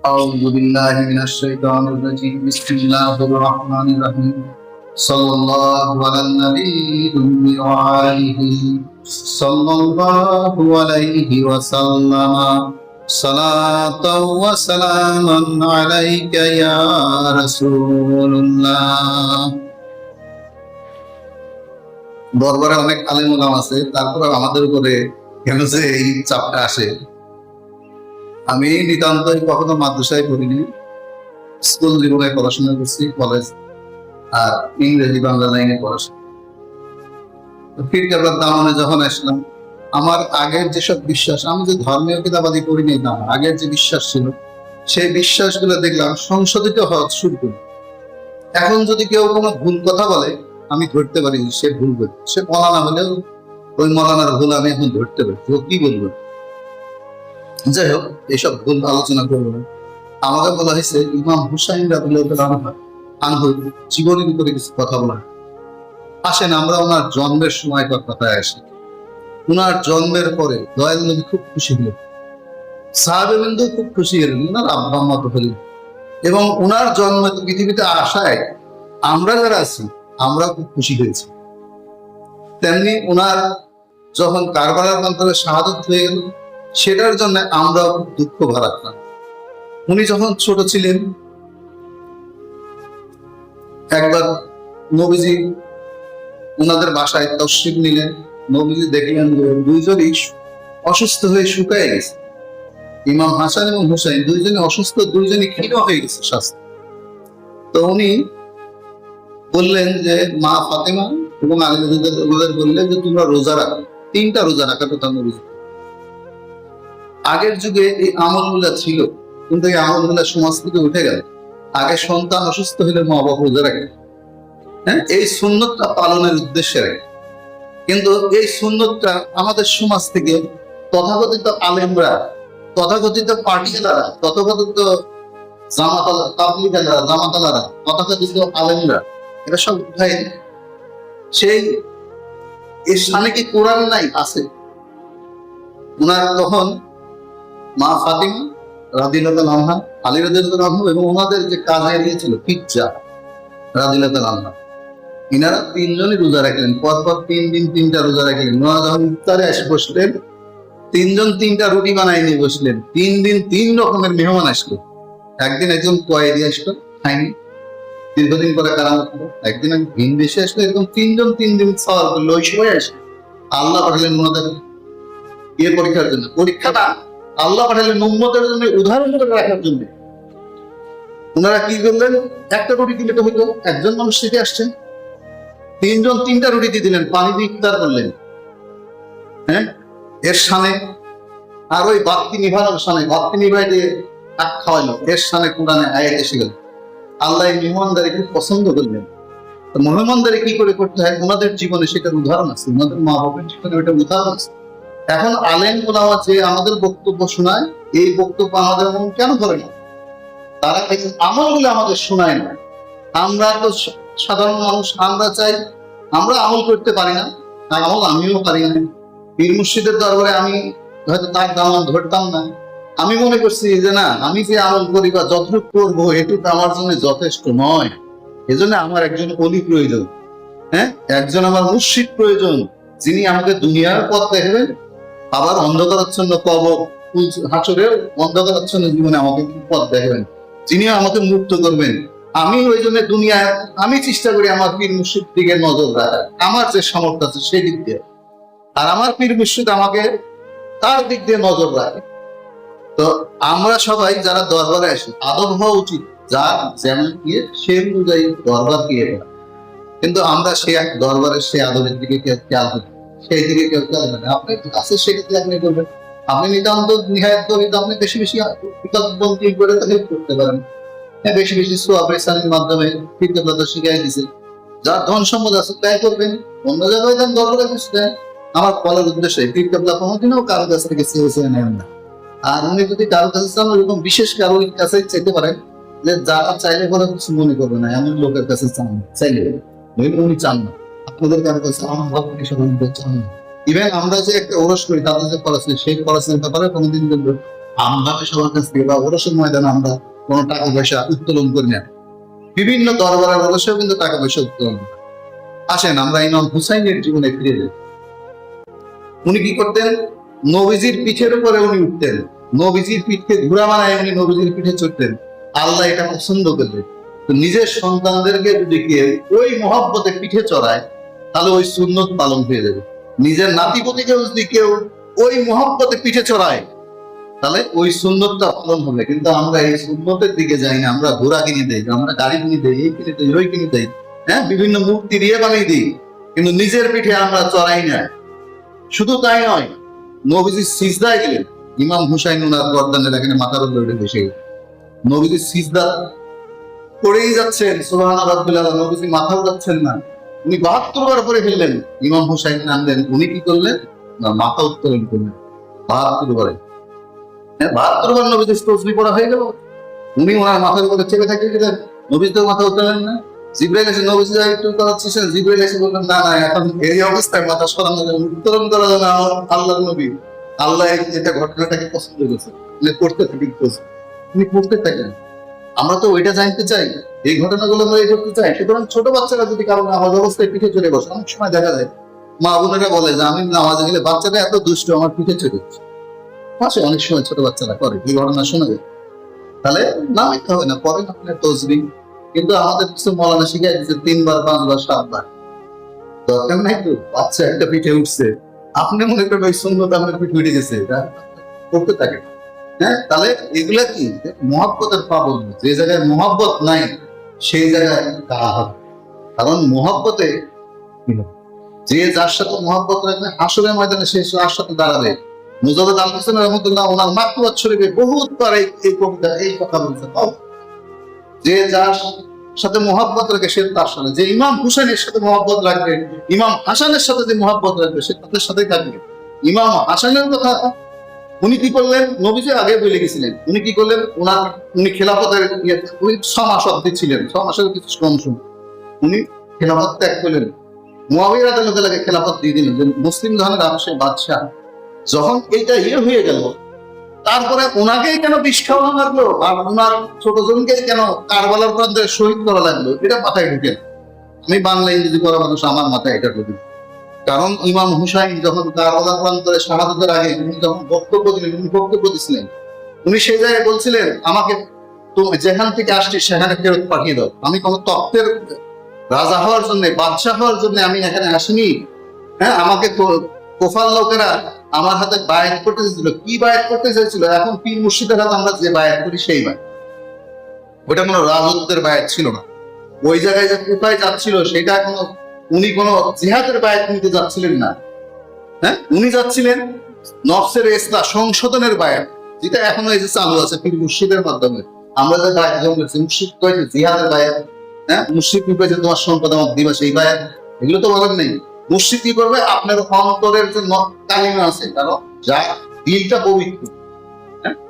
أعوذ بالله من الشيطان الرجيم بسم الله الرحمن الرحيم صلى الله على النبي وآله صلى الله عليه وسلم صلاة وسلاما عليك يا رسول الله দরবারে অনেক আলেম ওলামা আছে, তারপর আমাদের উপরে কেন যে এই চাপটা আসে। আমি নিতান্তই কখনো মাদ্রাসায় পড়িনি, স্কুল জীবনে পড়াশোনা করছি, কলেজ আর ইংরেজি বাংলা লাইনে পড়াশোনা। পীর কেবলার দামনে যখন আসলাম, আমার আগের যেসব বিশ্বাস, আমি যে ধর্মীয় কিতাবাদি পড়িনি না, আগের যে বিশ্বাস ছিল সেই বিশ্বাসগুলো দেখলাম সংশোধিত হওয়া শুরু করি। এখন যদি কেউ কোনো ভুল কথা বলে, আমি ধরতে পারি সে ভুল করে, সে মৌলানা হলেও ওই মৌলানার ভুল আমি এখন ধরতে পারি। তো কি বলবো? যাই হোক, এইসব ভুল আলোচনা করবো না। আমাকে বলা হয়েছে ইমাম হুসাইন রাদিয়াল্লাহু আনহু জীবনের উপরে কিছু কথা বলা। আসেন আমরা ওনার জন্মের সময়কার কথায় আসি। ওনার জন্মের পরে দয়াল নবী খুব খুশি হলেন, সাহাবেবৃন্দ খুব খুশি হলেন, ওনার আব্বা আম্মা তো হলেন, এবং ওনার জন্ম পৃথিবীতে আসায় আমরা যারা আছি আমরা খুব খুশি হয়েছি। তেমনি ওনার যখন কারবালার প্রান্তরে শাহাদত হয়ে গেল, সেটার জন্য আমরা দুঃখ ভারাক্রাম। উনি যখন ছোট ছিলেন, একবার নবীজি ওনাদের বাসায় তশরিফ নিলেন। নবীজি দেখলেন যে দুইজনই অসুস্থ হয়ে শুকায় গেছে। ইমাম হাসান এবং হুসাইন দুইজনই অসুস্থ, দুইজনই ক্ষীণ হয়ে গেছে স্বাস্থ্য। তো উনি বললেন যে মা ফাতেমা এবং আলী রাদিয়াল্লাহু বললেন যে তোমরা রোজা রাখো, 3টা রোজা রাখার কথা নবীজি। আগের যুগে এই আমলগুলা ছিল, কিন্তু এই আমলগুলা সমাজ থেকে উঠে গেল। আগে সন্তান অসুস্থ হলে মা বাবা রোজা রাখে, হ্যাঁ, এই সুন্নতটা পালনের উদ্দেশ্যে রাখে। কিন্তু এই সুন্নতটা আমাদের সমাজ থেকে তথাকথিত আলেমরা, তথাকথিত পার্টিলারা, তথাকথিত জামাতালারা, তথাকথিত আলেমরা, এটা সব উঠাই সেই এর সামনে কি কোরআন নাই? আছে। ওনার তখন মা ফাতিমা রাদিয়াল্লাহু আনহা, আলী রাদিয়াল্লাহু আনহু এবং ওনাদের যে কাজে দিয়েছিল পিজ্জা রাদিয়াল্লাহু আনহা, ইনারা 3জনই রোজা রাখলেন। পরপর 3 দিন 3টা রোজা রাখলেন। ওনারা যখন ইফতারে এসে বসলেন, 3জন 3টা রুটি বানাই নিয়ে বসলেন। 3 দিন 3 রকমের মেহমান আসলো। একদিন একজন কয়েদি আসলো, খায়নি, দীর্ঘদিন পরে কারামত হলো। একদিন এক ভিনদেশে আসলো, এরকম 3জন 3 দিন সওয়াল করলো। ওই সময় আসে আল্লাহ পাঠালেন ওনাদের পরীক্ষার জন্য। পরীক্ষাটা আল্লাহ পাঠালেন উম্মতের জন্য, উদাহরণ করে রাখার জন্য। ওনারা কি করলেন? একটা রুটি দিলে তো হইতো, একজন মানুষ থেকে আসছেন, 3জন 3টা রুটি দিয়ে দিলেন, পানি দিয়ে ইফতার করলেন। হ্যাঁ, এর সামনে আর ওই বাতি নিভানোর সামনে বাতি নিভাই দিয়ে টাক খাওয়াইলো। এর সামনে কোরআনে আয়াত এসে গেল। আল্লাহ এই মেহমানদারি খুব পছন্দ করলেন। তো মেহমানদারি কি করে করতে হয় ওনাদের জীবনে সেটার উদাহরণ আছে, ওনাদের মা বাবার জীবনে ওইটার উদাহরণ আছে। এখন আলেম ওলামা যে আমাদের বক্তব্য শোনায়, এই বক্তব্য আমাদের মন কেন ধরে না? তারা এই আমলগুলো আমাদের শোনায় না। আমরা তো সাধারণ মানুষ, আমরা চাই, আমরা আমল করতে পারি না, আমল আমিও পারি না। পীর মুর্শিদের দরবারে আমি হয়তো তার দামান ধরতাম না। আমি মনে করছি যে না, আমি যে আমল করি বা যতটুকু করবো এটুকু আমার জন্য যথেষ্ট নয়। এজন্য আমার একজন অলি প্রয়োজন, হ্যাঁ, একজন আমার মুর্শিদ প্রয়োজন, যিনি আমাকে দুনিয়ার পথ দেখাবেন, আবার অন্ধকারাচ্ছন্ন কবর হাসরের অন্ধকারাচ্ছন্ন জীবনে আমাকে পথ দেখাবেন, যিনি আমাকে মুক্ত করবেন। আমি ওই জন্য দুনিয়ায় আমি চেষ্টা করি আমার পীর মুর্শিদ দিকে নজর রাখার, আমার যে সামর্থ্য আছে সেই দিক দিয়ে, আর আমার পীর মুর্শিদ আমাকে তার দিক দিয়ে নজর রাখে। তো আমরা সবাই যারা দরবারে আসি, আদব হওয়া উচিত, যার যেমন গিয়ে সে অনুযায়ী দরবার গিয়ে। কিন্তু আমরা সে দরবারের সেই আদবের দিকে খেয়াল করি, সেই দিকে কেউ খেয়াল করে। আপনি আছে সেক্ষেত্রে আপনি করবেন, আপনি নিতান্ত নিহায়ত করি তো আপনি বেশি বেশি বিপদবন্দি করে হেল্প করতে পারেন। হ্যাঁ, বেশি বেশি সোয়াব ইহসানের মাধ্যমে ফিরতে শিখাই দিছে। যার ধন সম্পদ আছে তাই করবেন, অন্য জায়গায় দেন, দরবারে কিছু দেন। আমার বলার উদ্দেশ্যে পীর কেবলা কোনোদিনও কারো কাছ থেকে চেয়ে নেন না। আর উনি যদি কারো কাছে চান, ওরকম বিশেষ কারোর কাছে চাইতে পারেন, যে যারা চাইলে কোনো কিছু মনে করবে না, এমন লোকের কাছে চান, চাইলে উনি চান না। আপনাদের কারো কাছে আমার ভাব চান না। ইভেন আমরা যে একটা ওরস করি, তাদের যে পড়াশোনা, সেই পড়াশোনার ব্যাপারে কোনোদিন আমভাবে সবার কাছ থেকে বা ওরসের ময়দানে আমরা কোনো টাকা পয়সা উত্তোলন করি না। বিভিন্ন দরবারের অবশ্যই কিন্তু টাকা পয়সা উত্তোলন করে। আসেন আমরা ইমাম হুসাইনের জীবনে ফিরে যাই। উনি কি করতেন? নবীজির পিঠের উপরে উনি উঠতেন, নবীজির পিঠকে ঘোড়া বানায় উনি নবীজির পিঠে চড়তেন। আল্লাহ এটা পছন্দ করলেন। তো নিজের সন্তানদেরকে যদি কেউ ওই মহব্বতে পিঠে চড়ায় তাহলে ওই সুন্নত পালন হয়ে যাবে। নিজের নাতিপতিকে যদি কেউ ওই মহব্বতে পিঠে চড়ায় তাহলে ওই সুন্নতটা পালন হবে। কিন্তু আমরা এই সুন্নতের দিকে যাই না, আমরা ঘোড়া কিনে দেই, আমরা গাড়ি কিনে দেই, এই কিনে দেই, ওই কিনে দেই, হ্যাঁ, বিভিন্ন মূর্তি দিয়ে বানিয়ে দিই, কিন্তু নিজের পিঠে আমরা চড়াই না। শুধু তাই নয়, নবীজি সিজদায় গেলেন, ইমাম হুসাইন ওনার গর্দানের এখানে মাথার উপরে উঠে বসে গেলেন। নবীজি সিজদা করেই যাচ্ছেন, সুবহান রাব্বিল আলা, নবীজি মাথা উঠাচ্ছেন না। উনি ৭২ বার করে ফেললেন, ইমাম হুসাইন নামলেন, উনি কি করলেন? না, মাথা উত্তোলন করলেন ৭২ বারে। ৭২ বার নবীজি তসবিহ পড়া হয়ে গেল, উনি ওনার মাথার উপরে চেপে থাকতে গেলেন, নবীজি তো মাথা উত্তোলন না। জিবরাইল এসে নবীজি একটু করাচ্ছেন, জিবরাইল এসে বললেন না না, এখন এই অবস্থায় মাথা সরানো যাবে, উত্তোলন করা যাবে না। আল্লাহর নবী, আল্লাহ এটা ঘটনাটাকে পছন্দ করেছে, করতে থাকি, তুমি করতে থাকেন। আমরা তো ওইটা জানতে চাই, এই ঘটনাগুলো আমরা এই করতে চাই। সুতরাং ছোট বাচ্চারা যদি কারো নামাজ অবস্থায় পিঠে চড়ে বসে, অনেক সময় দেখা যায় মা বোনেরা বলে যে আমি নামাজে গেলে বাচ্চাটা এত দুষ্ট আমার পিঠে চড়ে যাচ্ছে। পাশে অনেক সময় ছোট বাচ্চারা করে, এই ঘটনা শোনা যায়। তাহলে নামাইতে হবে না, পরে আপনার তসবিহ। কিন্তু আমাদের কিছু মৌলানা শিখাই দিচ্ছে ৩ বার ৫ বার ৭ বার, দরকার নাই তো। বাচ্চা একটা পিঠে উঠছে, আপনি মনে করেন ওই সুন্নত আপনার পিঠে উঠে গেছে, এটা করতে থাকে। হ্যাঁ, তাহলে এগুলা কি মহব্বতের পাবন। যে জায়গায় মহব্বত নাই সেই জায়গায় কারা হবে। কারণ মহব্বতে যে যার সাথে মহব্বত রাখবে হাসরের ময়দানে সে যার সাথে দাঁড়াবে। মুজাদ্দিদ আল হোসেন রাহমাতুল্লাহ ওনার মাকতুবাত শরীফে বহুত বার এই কবিতা এই কথা বলছেন, যে যার সাথে মহব্বত রাখে সে তার সাথে, যে ইমাম হুসাইনের সাথে মহব্বত রাখবে, ইমাম হাসানের সাথে যে মহব্বত রাখবে সে তাদের সাথে থাকবে। ইমাম হাসানের কথা উনি কি করলেন? নবীজি আগে বলে গেছিলেন। উনি কি করলেন? উনি খেলাফতের ৬ মাস অবধি ছিলেন, ৬ মাসের কিছু কম সময় উনি খেলাফত ত্যাগ করলেন। মুআবিয়া রাদিয়াল্লাহু তাআলাকে খেলাফত দিয়ে দিলেন, যে মুসলিম ধর্মের আবশ্যক বাদশাহ। যখন এইটা হয়ে গেল, তারপরে ওনাকেই কেন বিষ খাওয়ানো লাগলো আর ওনার ছোট জনকে কেন কারবালার প্রান্তে শহীদ করা লাগলো, এটা মাথায় ঢুকে। আমি বাংলা ইংরেজি পড়া মানুষ, আমার মাথায় এটা ঢুকে। কারণ ইমাম হুসাইন যখন কারবালার প্রান্তরে শাহাদাতের আগে উনি যখন বক্তব্য দিছিলেন, উনি সেই জায়গায় বলছিলেন আমাকে তুমি যেখান থেকে আসছি সেখানে ফেরত পাঠিয়ে দাও। আমি কোনো তত্ত্বের রাজা হওয়ার জন্য, বাদশাহ হওয়ার জন্য আমি এখানে আসিনি। হ্যাঁ, আমাকে কোফার লোকেরা আমার হাতে বায়াত করতে চাইছিল। কি বায়াত করতে চাইছিল? এখন পীর মুর্শিদের হাতে আমরা যে বায়াত করি সেই বায়াত, ওটা কোনো রাজত্বের বায়াত ছিল না। ওই জায়গায় যে কোথায় যাচ্ছিল সেটা কোনো, উনি কোনো জিহাদের বায়াত নিতে যাচ্ছিলেন না। হ্যাঁ, উনি যাচ্ছিলেন নফসের ইসলাহ সংশোধনের বায়াত, যেটা এখনো এই যে চালু আছে পীর মুর্শিদের মাধ্যমে। আমরা যে বায়াত গ্রহণ করছি, মুর্শিদ কয়েছে জিহাদের বায়াত, হ্যাঁ, মুর্শিদ কি কয়েছে তোমার সম্পদ আমাকে দিবা সেই বায়াত, এগুলো তো বলেন নেই। মুর্শিদ কি করবে? আপনার অন্তরের যে কালিমা আছে, কারণ যার দিলটা পবিত্র,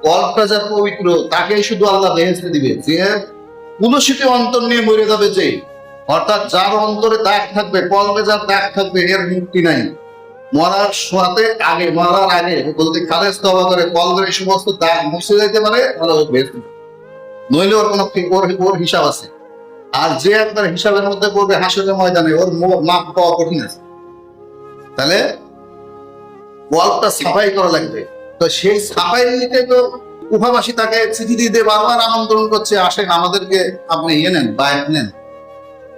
কলটা যার পবিত্র, তাকেই শুধু আল্লাহ বেহেশতে দিবে। যে কুলসিত অন্তর নিয়ে মরে যাবে, যে অর্থাৎ যার অন্তরে দাগ থাকবে, কলবে যার দাগ থাকবে, এর মুক্তি নাই। মরার আগে বলতে খালেজ তওবা করে কলবের সমস্ত দাগ মুছে যেতে পারে, তাহলে ও বেহেশতে, নইলে ওর কোনো ওর হিসাব আছে। আর যে একবার হিসাবের মধ্যে পড়বে হাসরের ময়দানে, ওর মাপ পাওয়া কঠিন আছে। তাহলে ওয়ালটা সাফাই করা লাগবে। তো সেই সাফাই নিতে তো কুফাবাসী তাকে চিঠি দিতে বারবার আমন্ত্রণ করছে, আসেন আমাদেরকে আপনি নেন, বায়াত নেন।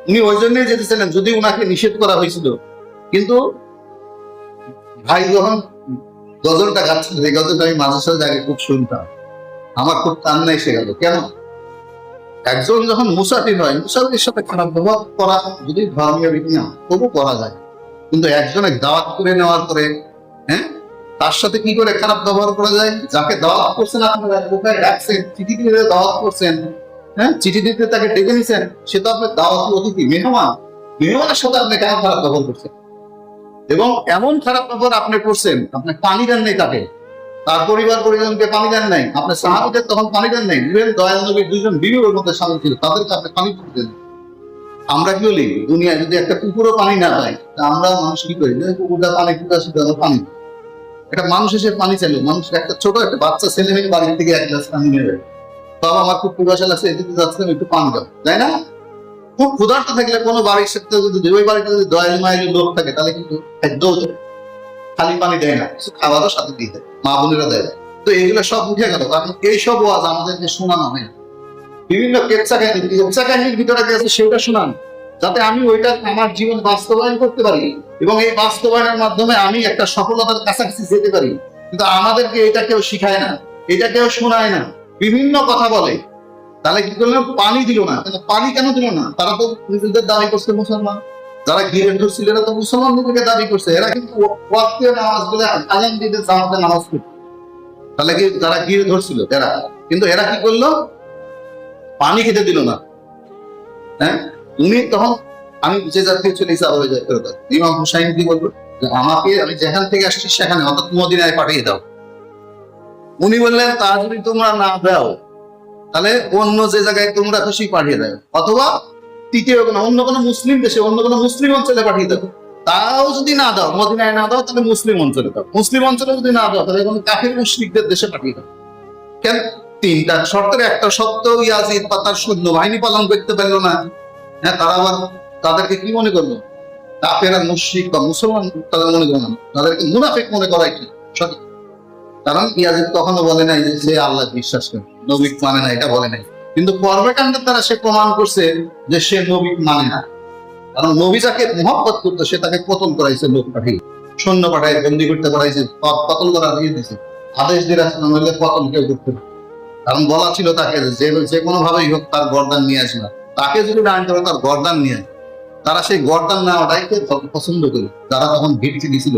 উনি ওই জন্যই যেতেছিলেন, যদি উনাকে নিষেধ করা হয়েছিল। কিন্তু ভাই যখন গজলটা গাচ্ছিল, এই গজলটা আমি মাঝে সাথে আগে খুব শুনতাম, আমার খুব টান নাই সে গেল। কেন? একজন যখন মুসাফির হয়, মুসাফির সাথে খারাপ ব্যবহার করা যদি ধর্মীয় রীতি না, তবু করা যায়। কিন্তু একজনের দাওয়াত করে নেওয়ার পরে, হ্যাঁ, তার সাথে কি করে খারাপ ব্যবহার করা যায়? যাকে দাওয়াত করছেন, আপনারা কোথায় ডাকছেন, চিঠি দিয়ে দাওয়াত করছেন, হ্যাঁ, চিঠি দিতে তাকে ডেকে নিছেন, সে তো আপনার দাওয়াতি অতিথি, মেহমানের সাথে আপনি কেন খারাপ ব্যবহার করছেন? এবং এমন খারাপ ব্যবহার আপনি করছেন, আপনি পানি দেন নাই তাকে, তার পরিবার পরিজনকে পানি দেন নাই, আপনার সাহাবীদের তখন পানি দেন নাই। দয়াল নবীর 2 জন বিবির মধ্যে শামিল ছিল, তাদেরকে আপনি পানি দেন। আমরা কি বলি, দুনিয়ায় যদি একটা কুকুরও পানি না পাই, আমরা মানুষ কি করি? কুকুরটা পানি কুকুর পানি, একটা মানুষ এসে পানি চাইলো, মানুষ একটা ছোট একটা বাচ্চা ছেলে মেয়ে বাড়ির থেকে এক গ্লাস পানি নেবে, বাবা আমার খুব পিপাসা লাগছে, এদিকে যাচ্ছিলাম, একটু পানি দাও, তাই না? খুব ক্ষুধার্ত থাকলে কোনো বাড়ির সাথে যদি ওই বাড়িতে যদি দয়াল মায়ের লোক থাকে তাহলে কিন্তু খাদ্যও দেয়, খালি পানি দেয় না, কিছু খাবারও সাথে দিয়ে দেয়, মা বোনেরা দেয়। তো এইগুলো সব উঠে গেল, কারণ এইসব ওয়াজ আমাদেরকে শোনানো হয় না। বিভিন্ন কেচ্ছা কাহিনীর ভিতরে আছে সেটা শোনান, যাতে আমি ওইটা আমার জীবন বাস্তবায়ন করতে পারি এবং এই বাস্তবায়নের মাধ্যমে আমি একটা সফলতার কাছাকাছি যেতে পারি। কিন্তু আমাদেরকে এটা কেউ শিখায় না, এটা কেউ শোনায় না, বিভিন্ন কথা বলে। তাহলে কি করলো? পানি দিল না। পানি কেন দিল না? তারা তো নিজেদের দাবি করছে মুসলমান, যারা ঘিরে ধরছিল এরা তো মুসলমান নিজেকে দাবি করছে, এরা কিন্তু ওয়াক্তের নামাজ গুলো আজান দিতে জামাতে নামাজ পড়ছে। তাহলে কি যারা ঘিরে ধরছিল এরা, কিন্তু এরা কি করলো? পানি খেতে দিল না। হ্যাঁ, উনি তখন, আমি যে জাতীয় চলে হিসাব হয়ে যায় ফেরত। ইমাম হুসাইন কি বলবো, আমাকে আমি যেখান থেকে আসছি সেখানে অর্থাৎ মদিনায় পাঠিয়ে দাও। উনি বললেন তা যদি তোমরা না দাও তাহলে অন্য যে জায়গায় তোমরা খুশি পাঠিয়ে দেয়, অথবা তৃতীয় কোনো অন্য কোনো মুসলিম দেশে, অন্য কোনো মুসলিম অঞ্চলে পাঠিয়ে দেবো। তাও যদি না দাও, মদিনায় না দাও, তাহলে মুসলিম অঞ্চলে দাও। মুসলিম অঞ্চলে যদি না দাও তাহলে কোনো কাফির মুশরিকদের দেশে পাঠিয়ে দাও। কেন? তিনটা শর্তের একটা শর্ত ইয়াজিদ বা তার সৈন্য বাহিনী পালন করতে পারলো না। হ্যাঁ, তারা আবার তাদেরকে কি মনে করলো? কাফেরা মুশরিক বা মুসলমান তাদের মনে করলো না, তাদেরকে মুনাফিক মনে করাই কি সঠিক। কারণ ইয়াজিদ কখনো বলে নাই যে সে আল্লাহ বিশ্বাস করে, নবী মানে না, এটা বলে নাই। কিন্তু কর্মকাণ্ডের দ্বারা সে প্রমাণ করছে যে সে নবী মানে না। কারণ নবী যাকে মহব্বত করতো সে তাকে কতল করাইছে, লোক পাঠিয়ে সৈন্য পাঠায় বন্দি করতে পারাইছে, কতল করা দিয়ে দিয়েছে, আদেশ দিয়ে রাখছে, নইলে কতল কেউ করতে পারে। কারণ বলা ছিল তাকে যে কোনো ভাবেই হোক তার গর্দান নিয়ে আসবে না, তাকে যদি না আনতে হবে তার গর্দান নিয়ে আসবে। তারা সেই গর্দান নেওয়াটাই পছন্দ করে, যারা তখন ভিড়টি দিছিল।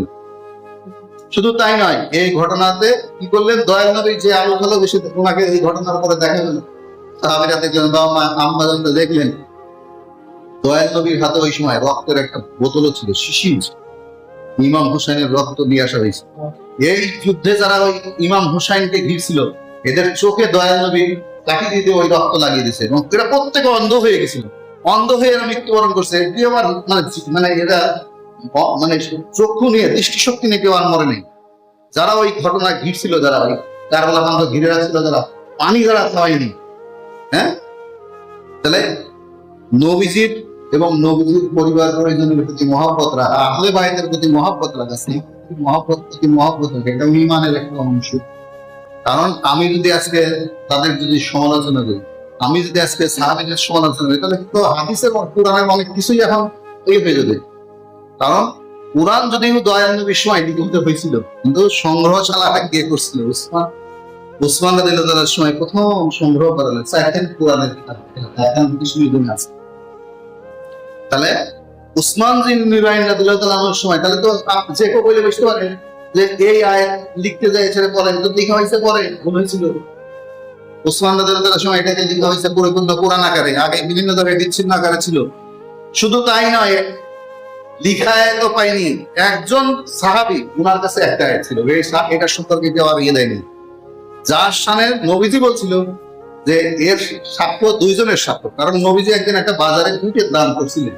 শুধু তাই নয়, এই ঘটনাতে কি করলেন দয়াল নবী, যে আলো ভালো বেশি ওনাকে এই ঘটনার পরে দেখা গেল, সাহাবীরা দেখলেন, বাবা আম্মাজান দেখলেন দয়াল নবীর হাতে ওই সময় রক্তের একটা বোতলও ছিল, শিশির ছিল, ইমাম হুসাইনের রক্ত দিয়ে আসা হয়েছে। এই যুদ্ধে যারা ওই ইমাম হুসাইনকে ঘিরছিল এদের চোখে দয়াল নবী কাঠি দিতে ওই রক্ত লাগিয়ে দিয়েছে, এবং এরা প্রত্যেকে অন্ধ হয়ে গেছিল, অন্ধ হয়ে এরা মৃত্যুবরণ করছে। কেউ আর মানে এরা মানে চক্ষু নিয়ে, দৃষ্টিশক্তি নিয়ে কেউ আর মরে নেই। যারা ওই ঘটনা ঘিরছিল, যারা ওই কারবালা কাণ্ড ঘিরে রাখছিল, যারা পানি যারা খাওয়ায়নি। হ্যাঁ, তাহলে নবীজির এবং নবীজির পরিবার পরিজনের প্রতি মহব্বত রাখা, আহলে বাইতের প্রতি মহব্বত রাখা, মহব্বত রাখা, এটা ঈমানের একটা অংশ। কারণ আমি যদি আজকে তাদের যদি সমালোচনা করি, আমি যদি আজকে সাহাবীদের সমালোচনা করি, তাহলে তো হাদিসের কোরআনের অনেক কিছুই এখন হয়ে যাবে। কারণ কোরআন যদি দয়াল নবীর সময় লিখিত হয়েছিল, কিন্তু সংগ্রহশালাটা কে করছিল? উসমান রাদিয়াল্লাহু সময় প্রথম সংগ্রহ করা হয়েছে এখন কোরআনের কিতাব, এখন কিছুদিন আছে। তাহলে উসমান রাদিয়াল্লাহু সময়, তাহলে তো যে কেউ বলে বুঝতে পারে যে এই আয়াত লিখতে যায় ছেড়ে পরে তো লেখা হয়েছে, পরে ভুল হয়েছিল। উসমান রাদিয়াল্লাহু সময় এটাকে লেখা হয়েছে পরিপূর্ণ কোরআন আকারে, আগে বিভিন্ন জায়গায় বিচ্ছিন্ন আকারে ছিল। শুধু তাই নয়, লিখায় তো পাইনি, একজন সাহাবী উনার কাছে একটা আয়াত ছিল, এটা সম্পর্কে কেউ আর ইয়ে দেয়নি, যার শানে নবীজি বলছিল যে এর সাক্ষ্য দুইজনের সাক্ষ্য। কারণ নবীজি একদিন একটা বাজারে উটের দাম করছিলেন,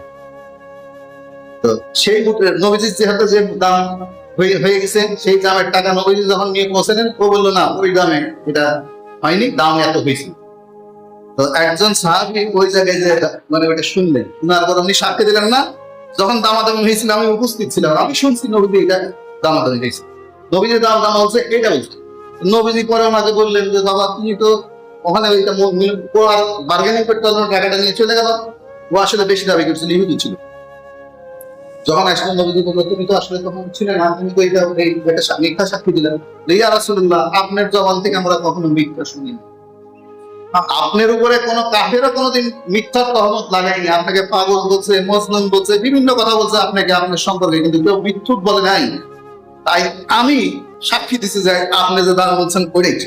তো সেই উটের নবীজির যেহেতু যে দাম হয়ে গেছে, সেই দামের টাকা নবীজি যখন নিয়ে পৌঁছলেন, ও বললো না ওই দামে এটা হয়নি, দাম এত হয়েছে। তো একজন সাহাবী ওই জায়গায় যে মানে ওটা শুনলেন, উনার পর উনি সাক্ষী দিলেন না, যখন দামাদামি হয়েছিল আমি উপস্থিত ছিলাম, আমি শুনছি নবীজি এটা দামাদামি হয়েছে, নবীজির দাম হচ্ছে এটা বলছে। নবীজি পরে ওনাকে বললেন যে বাবা তুমি তো ওখানে ওইটা বার্গেনিং করতে পারলো, টাকাটা নিয়ে চলে গেল, ও আসলে বেশি দাবি করছিল, ইহুদি ছিল। যখন আসলে নবীজি বললো তুমি তো আসলে তখন ছিলে না, তুমি তো এটা মিথ্যা সাক্ষী দিলেন, ইয়া রাসূলুল্লাহ আপনার জবান থেকে আমরা কখনো মিথ্যা শুনিনি, আপনার উপরে কোনো কাফেরও কোনোদিন মিথ্যা তহমত লাগায়নি, আপনাকে পাগল বলছে, মজনুন বলছে, বিভিন্ন কথা বলছে আপনাকে, আপনার সম্পর্কে, কিন্তু কেউ মিথ্যুক বলে নাই। তাই আমি সাক্ষী দিচ্ছি যে আপনি যে দাঁড়া বলছেন করেছি,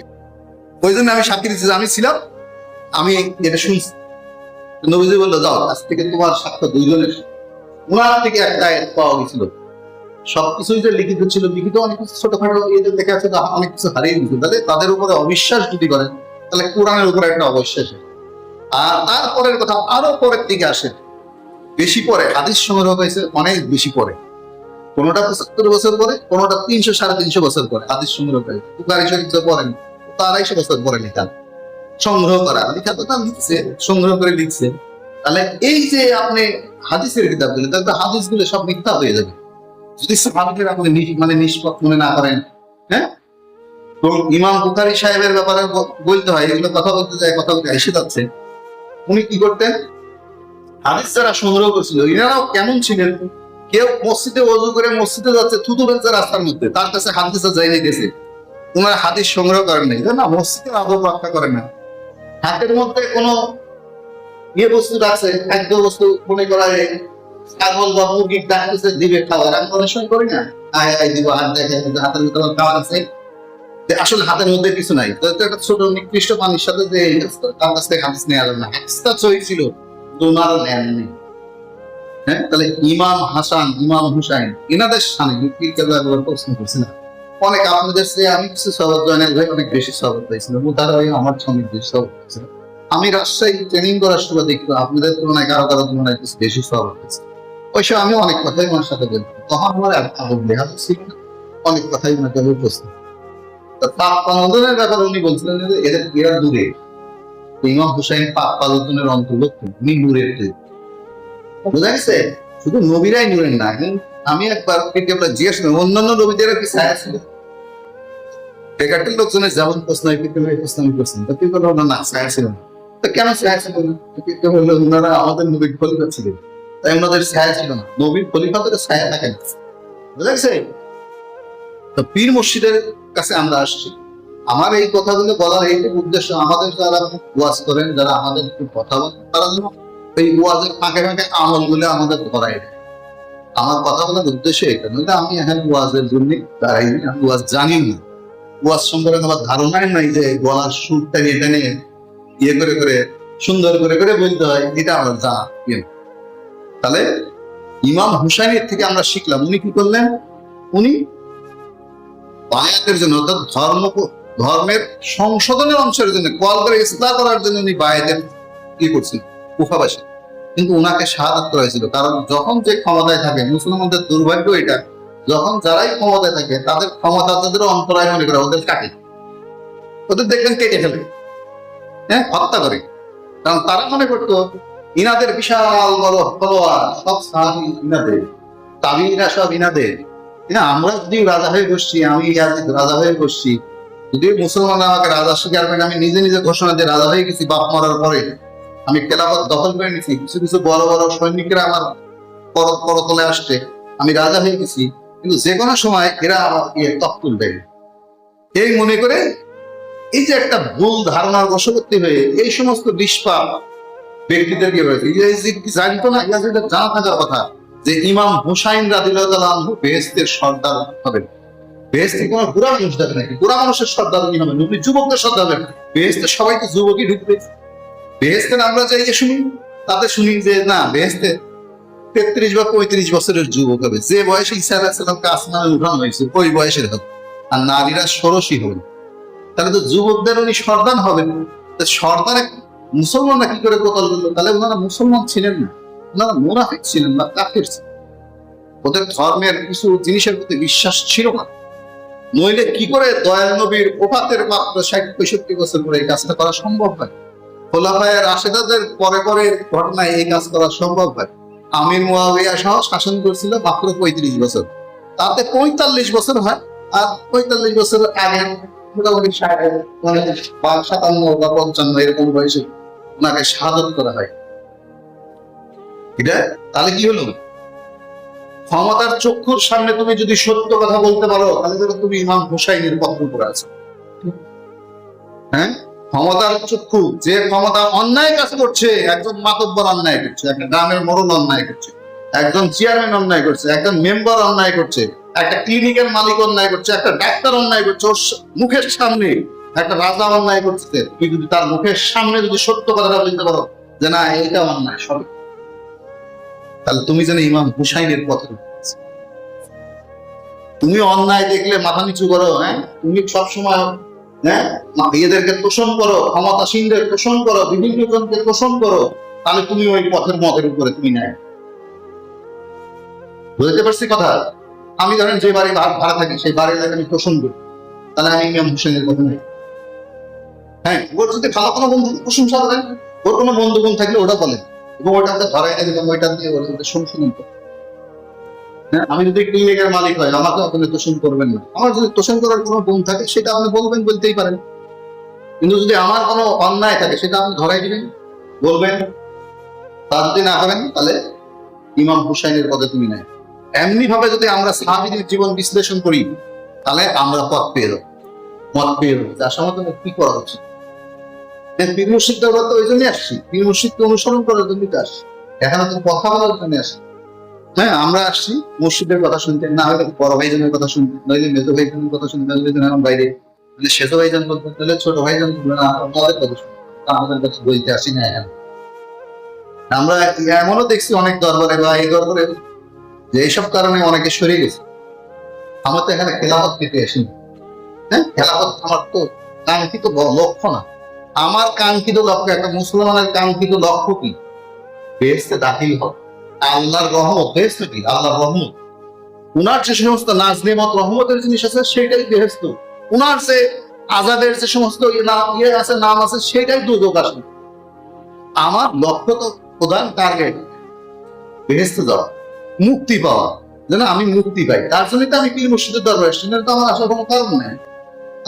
ওই জন্য আমি সাক্ষী দিচ্ছি যে আমি ছিলাম, আমি এটা শুনছি। নবীজি বললো যাও, আজ থেকে তোমার সাক্ষ্য দুইজনের। উনার থেকে একটা আয়াত পাওয়া গেছিল, সবকিছুই যে লিখিত ছিল, লিখিত অনেক কিছু ছোটখাটো এদের দেখা আছে অনেক কিছু হারিয়ে দিচ্ছে। তাহলে তাদের উপরে অবিশ্বাস যদি করেন তাহলে কোরআনের উপরে একটা অবিশ্বাস। আর তারপরের কথা আরো পরের দিকে আসে, বেশি পরে হাদিস সংগ্রহ হয়েছে অনেক বেশি পরে, কোনোটা 75 বছর পরে, কোনোটা 300 350 বছর পরে হাদিস সংগ্রহ করে। বুখারী শরীফ তো পড়েন, তো 250 বছর পরে লেখা, সংগ্রহ করা, লেখা তো না লিখছে, সংগ্রহ করে লিখছে। তাহলে এই যে আপনি হাদিসের কিতাবগুলো, তাহলে হাদিসগুলো সব মিথ্যা হয়ে যাবে যদি সাহাবীদের আপনি মানে নিষ্পক্ষ মনে না করেন। হ্যাঁ, তো ইমাম বুখারী সাহেবের ব্যাপারে বলতে হয়, এগুলো কথা বলতে যায়, কথা বলতে এসে যাচ্ছে। উনি কি করতেন, হাদিস যারা সংগ্রহ করছিল এনারাও কেমন ছিলেন, কেউ মসজিদে ওযু করে মসজিদে যাচ্ছে, থুতু ফেলছে রাস্তার মধ্যে, তার কাছে হাদিসে যাইয়ে গেছে, ওনারা হাদিস সংগ্রহ করেন নাই, না মসজিদের আদব রক্ষা করেন না। হাতের মধ্যে কোনো বস্তু রাখছে, খাদ্য বস্তু মনে করা ছাগল বা মুরগি ডাকতেছে দিবে খাবার, আমি অনেক সময় করি না, আয় আয় দিব, হাত দেখে হাতের মধ্যে খাবার আছে, আসলে হাতের মধ্যে কিছু নাই, তো একটা ছোট নিকৃষ্ট পানির সাথে যে তার কাছ থেকে হাদিস নেওয়া যাবে না, হাদিসটা সহিহ ছিল, ওনার নেন নেই। হ্যাঁ, তাহলে ইমাম হাসান, ইমাম হুসাইন এনাদের সামনে প্রশ্ন করছে না অনেক আপনাদের চেয়ে আমি কিছু সবক জয়নাল ভাই অনেক বেশি সবক পাইছিলাম, তারা আমার অনেক বেশি সবক পাইছিল। আমি রাজশাহী ট্রেনিং করার সময় দেখবো আপনাদের তুলনায় কারো কারো তুলনায় কিছু বেশি সবক পাইছি। ওই সময় আমি অনেক কথাই ওনার সাথে বলতাম, তখন আমার আদব লেখা ছিল না, অনেক কথাই ওনাকে আমি প্রশ্ন। পাপ পালনের ব্যাপারে উনি বলছিলেন যে এরা দূরে, ইমাম হুসাইন পাপ পালনের অন্তর্ভুক্ত, উনি নূরের তৈরি, বোঝা গেছে? শুধু নবীরাই নূরের না, আমি একবার জিজ্ঞেস করি অন্যান্য নবীদের কি ছায়া ছিল? বেকারটির লোকজনের যেমন প্রশ্ন প্রশ্ন আমি করছেন, তো কি বলবো না ছায়া ছিল না, তো কেন ছায়া ছিল না? বললো ওনারা আমাদের নবীর খলিফা ছিলেন, তাই ওনাদের ছায়া ছিল না, নবীর খলিফাদের ছায়া থাকে না, বোঝা গেছে? তো পীর মুর্শিদের কাছে আমরা আসছি, আমার এই কথাগুলো বলার এই উদ্দেশ্য, আমাদের যারা ওয়াজ করেন, যারা আমাদের কথা বলেন, তারা যেন এই ওয়াজের ফাঁকে ফাঁকে আমল গুলো আমাদের ধরাই দেয়। আমার কথা বলার উদ্দেশ্য এটা নয় আমি এখন ওয়াজের জন্য দাঁড়াই, আমি ওয়াজ জানি না, ওয়াজ সম্পর্কে আমার ধারণাই নাই যে গলার সুরটা এখানে ইয়ে করে করে সুন্দর করে করে বলতে হয়, এটা আমার জানা। তাহলে ইমাম হুসাইনের থেকে আমরা শিখলাম, উনি কি করলেন, উনি বায়াতের জন্য, অর্থাৎ ধর্মের সংশোধনের অংশের জন্য, কল করে ইসলাহ করার জন্য উনি বায়াতের কি করছেন, কুফাবাসী, কিন্তু উনাকে শাহাদাত করা হয়েছিল। কারণ যখন যে ক্ষমতায় থাকে, মুসলমানদের দুর্ভাগ্য এটা, যখন যারাই ক্ষমতায় থাকে তাদের ক্ষমতা তাদের অন্তরায় মনে করে ওদের কাটে, ওদের দেখবেন কেটে ফেলে, হ্যাঁ, হত্যা করে। কারণ তারা মনে করতো ইনাদের বিশাল বড় ফলোয়ার, সব সাহাবী ইনাদের, তাবিঈরা সব ইনাদের, আমরা যদি রাজা হয়ে বসছি, আমি রাজা হয়ে বসছি, যদি মুসলমান আমাকে রাজা স্বীকার করেন, আমি নিজে নিজে ঘোষণা দিয়ে রাজা হয়ে গেছি, বাপ মরার পরে আমি খেলাফত দখল করে নিছি, কিছু কিছু বড় বড় সৈনিকরা আমার করতলে আসছে, আমি রাজা হয়ে গেছি, কিন্তু যে কোনো সময় এরা আমার তক তুলবে, এই মনে করে এই যে একটা ভুল ধারণার বশবর্তী হয়ে এই সমস্ত নিষ্পাপ ব্যক্তিদেরকে হয়েছে, জানতো না, জানা থাকার কথা যে ইমাম হুসাইন রাদিয়াল্লাহু আনহু বেহেশতের সর্দার হবেন। বেহেশতে কোনো বুড়া মানুষ যাবে নাকি? বুড়া মানুষের সর্দার উনি হবেন, উনি যুবকদের সর্দার হবেন। বেহেশতে সবাই তো যুবকই ঢুকবে। বেহেশতে আমরা যাই শুনি, তাতে শুনি যে না, বেহেশতে 33 বা 35 বছরের যুবক হবে, যে বয়সে ঈসা আলাইহিস সালামকে আসমানে উঠানো হয়েছে ওই বয়সের হবে, আর নারীরা ষোড়শী হবেন। তাহলে তো যুবকদের উনি সর্দার হবেন। সর্দার মুসলমানরা কি করে কোতল করলো? তাহলে ওনারা মুসলমান ছিলেন না, ওনারা মুনাফিক ছিলেন বা কাফির ছিলেন, ওদের ধর্মের কিছু জিনিসের প্রতি বিশ্বাস ছিল না। নইলে কি করে দয়াল নবীর ওফাতের মাত্র 60-65 বছর পরে এই কাজটা করা সম্ভব হয়? খোলাফায়ে রাশেদাদের পরে পরে ঘটনায় এই কাজ করা সম্ভব হয়। আমির মুয়াবিয়া সহ শাসন করছিল মাত্র 35 বছর, তাতে 45 বছর হয়, আর 45 বছর আগে মোটামুটি 57 বা 55 এরকম বয়সে ওনাকে শাহাদাত করা হয়। এটা তাহলে কি হলো? ক্ষমতার চক্ষুর সামনে তুমি যদি সত্য কথা বলতে পারো, তাহলে তুমি ইমাম হুসাইনের পথের উপরে আছো। হ্যাঁ, ক্ষমতার চক্ষু, যে ক্ষমতা অন্যায় কাজ করছে, একজন মাতব্বর অন্যায় করছে, একটা গ্রামের মোড়ল অন্যায় করছে, একজন চেয়ারম্যান অন্যায় করছে, একজন মেম্বার অন্যায় করছে, একটা ক্লিনিকের মালিক অন্যায় করছে, একটা ডাক্তার অন্যায় করছে, ওর মুখের সামনে একটা রাজা অন্যায় করছে, তুই যদি তার মুখের সামনে যদি সত্য কথাটা বলতে পারো যে না এটা অন্যায় সব, তাহলে তুমি যেন ইমাম হুসাইনের পথে। তুমি অন্যায় দেখলে মাথা নিচু করো, হ্যাঁ, তুমি সবসময় এদেরকে তোষণ করো, ক্ষমতাসীনদের তোষণ করো, বিভিন্ন জনকে তোষণ করো, তাহলে তুমি ওই পথের মতের উপরে তুমি নেয়। বুঝতে পারছি কথা? আমি ধরেন যে বাড়ি ভাড়া থাকি সেই বাড়ির আমি তোষণ করি, তাহলে আমি ইমাম হোসেনের কথা নেই। হ্যাঁ, ওর যদি ভালো কোনো বন্ধু প্রশংসা করেন, ওর কোনো বন্ধু বোন থাকলে ওটা বলেন এবং ওটাতে ধরাই দেবেন, ওইটা দিয়ে ওর সংশোধন করেন। হ্যাঁ, আমি যদি ক্লিনিকের মালিক হয় আমাকে আপনি তোষণ করবেন না। আমার যদি তোষণ করার কোনো গুণ থাকে সেটা আপনি বলবেন, বলতেই পারেন। কিন্তু যদি আমার কোনো অন্যায় থাকে সেটা আপনি ধরাই দিবেন, বলবেন। তা যদি না করেন তাহলে ইমাম হুসাইনের পদে তুমি নাই। এমনি ভাবে যদি আমরা সাহাবীদের জীবন বিশ্লেষণ করি তাহলে আমরা পথ পেয়ে যাবো, মত পেয়ে যাবো। তার সমাজে কি করা উচিত? পীর মুর্শিদ দরবার তো ওই জন্যই আসছি, পীর মুর্শিদকে অনুসরণ করার জন্যই তো আসছি, এখানে তো কথা বলার জন্য আসছি। হ্যাঁ, আমরা আসছি মুর্শিদের কথা শুনতে, না হলে বড় ভাইজনের কথা শুনতে, নইলে মেজো ভাইজনের কথা শুনতে, এখন বাইরে সেজো ভাইজন বলতে হলে ছোট ভাইজন আমাদের কথা শুনতে, আমাদের কাছে বলতে আসি না। এখন আমরা এমনও দেখছি অনেক দরবারে বা এই দরবারে যে এইসব কারণে অনেকে সরে গেছে। আমার তো এখানে খেলাফত পেতে আসিনি। হ্যাঁ, খেলাফত আমার তো কাঙ্ক্ষিত লক্ষ্য না। আমার কাঙ্ক্ষিত লক্ষ্য, একটা মুসলমানের কাঙ্ক্ষিত লক্ষ্য কি? বেহেশতে দাখিল হবে, আল্লাহর রহমত। বেহেশত কি? আল্লাহর রহমত। উনার যে সমস্ত নাজ নেমত রহমতের জিনিস আছে সেটাই বেহেশত। উনার যে আজাদের যে সমস্ত ইয়ে আছে, নাম আছে, সেটাই দুর্যোগ আসে। আমার লক্ষ্য তো প্রধান টার্গেট বেহেশতে যাওয়া, মুক্তি পাওয়া, যেন আমি মুক্তি পাই। তার জন্যই তো আমি পীর মুর্শিদের দরবারে আসছি, না তো আমার আসার কোনো কারণ নেই।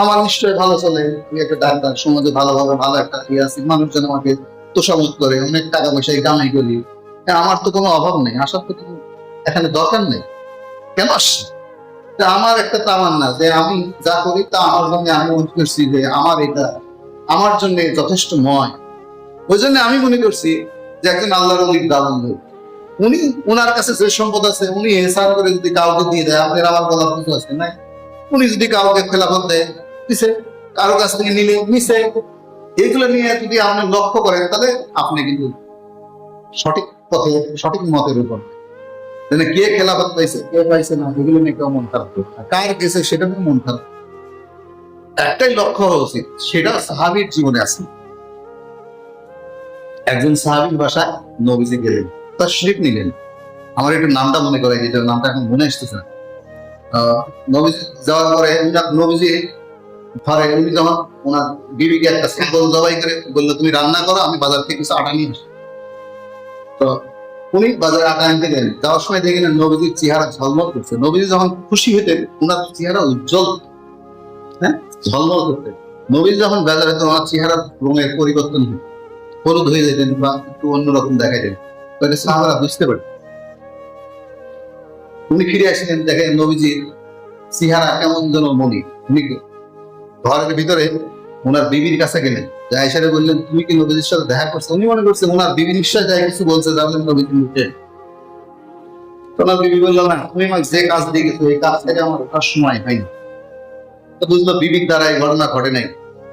আমার নিশ্চয়ই ভালো চলে, আমি একটা ডাক্তার, সমাজে ভালোভাবে ভালো একটা ইয়ে আছে, মানুষজন আমাকে তোষামত করে, অনেক টাকা পয়সায় কামাই করি। আমার তো কোনো অভাব নেই, আসার তো কোনো এখানে দরকার নেই। কেন আসছি? আমার একটা তামান্না যে আমি যা করি তা আমার জন্য, আমি মনে করছি যে আমার এটা আমার জন্য যথেষ্ট নয়। ওই জন্য আমি মনে করছি যে একজন আল্লাহর অলির দাবন্ধ, উনি ওনার কাছে যে সম্পদ আছে উনি এসার করে যদি কাউকে দিয়ে দেয়, আপনার আমার বলার কিছু আছে না। উনি যদি কাউকে খেলাফত দেয় দিছে, কারো কাছ থেকে নিলে নিছে, এগুলো নিয়ে যদি আপনি লক্ষ্য করেন তাহলে আপনি কিন্তু সঠিক পথে, সঠিক মতের উপর। কে খেলাফত পাইছে, কে পাইছে না, এগুলো নিয়ে কেউ মন খারাপ করবে, কার গেছে সেটা নিয়ে মন খারাপ। একটাই লক্ষ্য হওয়া উচিত, সেটা সাহাবীর জীবনে আছে। একজন সাহাবীর বাসায় নবীজি গেলেন, তার শরীফ নিলেন। আমার একটু নামটা মনে করে, যেটার নামটা এখন মনে আসতেছে না। নবীজি যাওয়ার পরে নবীজি ঘরে উনি যখন ওনার বিবিকে একটা ছাগল জবাই করে বললো তুমি রান্না করো, আমি বাজার থেকে কিছু আটা নিয়ে আসি। তো উনি বাজারে আটা আনতে গেলেন, যাওয়ার সময় দেখেন নবীজির চেহারা ঝলমল করছে। নবীজি যখন খুশি হতেন ওনার চেহারা উজ্জ্বল, হ্যাঁ, ঝলমল করতেন। নবীজি যখন বাজারে তো ওনার চেহারা রঙের পরিবর্তন হতো, হলুদ হয়ে যেতেন বা একটু অন্যরকম দেখাতেন, তাহলে সাহাবারা বুঝতে পারেন। উনি ফিরে আসলেন, দেখেন নবীজির চেহারা কেমন যেন মনি। উনি ঘরের ভিতরে ওনার বিবির কাছে গেলেন, যাইসারে বললেন তুমি কি নবীজির সাথে দেখা করছো? উনি মনে করছে ওনার বিবি নিশ্চয় যাই কিছু বলছে, জানলেন নবীজি মুখে। ওনার বিবি বললো না, তুমি আমাকে যে কাজ দিয়ে গেছো এই কাজ থেকে আমার ওঠার সময় হয়নি। তো বুঝলো বিবির দ্বারা এই ঘটনা ঘটে নাই।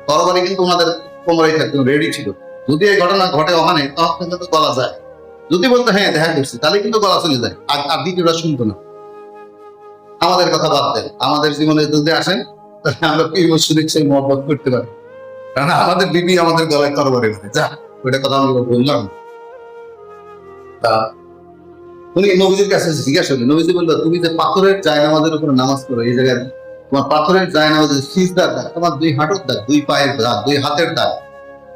তরবারি কিন্তু ওনাদের কোমরেই থাকতো, রেডি ছিল। যদি এই ঘটনা ঘটে ওখানে তখন কিন্তু গলা যায়। যদি বলতো হ্যাঁ দেখা করছি, তাহলে কিন্তু গলা চলে যায়, আর দ্বিতীয়টা শুনতো না। আমাদের কথা বাদ দেন, আমাদের জীবনে যদি আসেন আমরা পীর মুর্শিদের সেই মহব্বত করতে পারি, কারণ আমাদের বিবি আমাদের গলায় তরবারি মারে। যা, ওইটা কথা আমি বললাম। তা উনি নবীজির কাছে জিজ্ঞাসা করলেন, নবীজি বললো তুমি যে পাথরের জায়নামাজের উপরে নামাজ করো, এই জায়গায় তোমার পাথরের জায়নামাজের সিজদার দাগ, তোমার দুই হাঁটুর দাগ, দুই পায়ের দাগ, দুই হাতের দাগ